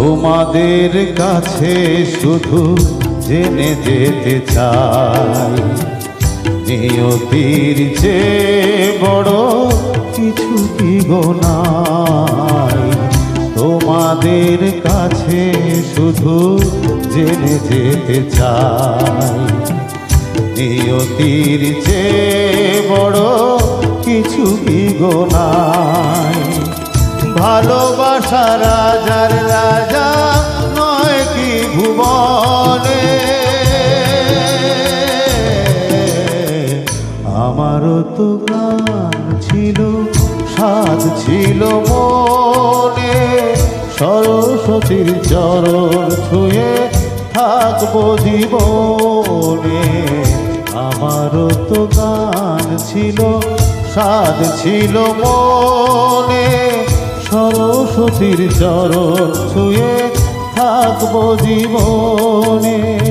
তোমাদের কাছে শুধু জেনে যেতে চাই, নিয়তির চেয়ে বড় কিছু কি গো নাই। তোমাদের কাছে শুধু জেনে যেতে চাই, নিয়তির চেয়ে বড় কিছু কি গো নাই। ভালোবাসা রাজার রাজা নয় কি ভুবনে, আমারও তো গান ছিল, সাধ ছিল মনে, সরস্বতীর চরণ ছুঁয়ে থাকবো জীবনে। আমারও তো গান ছিল, সাধ ছিল মনে, সরস্বতীর চরণ ছুঁয়ে থাকবো জীবনে।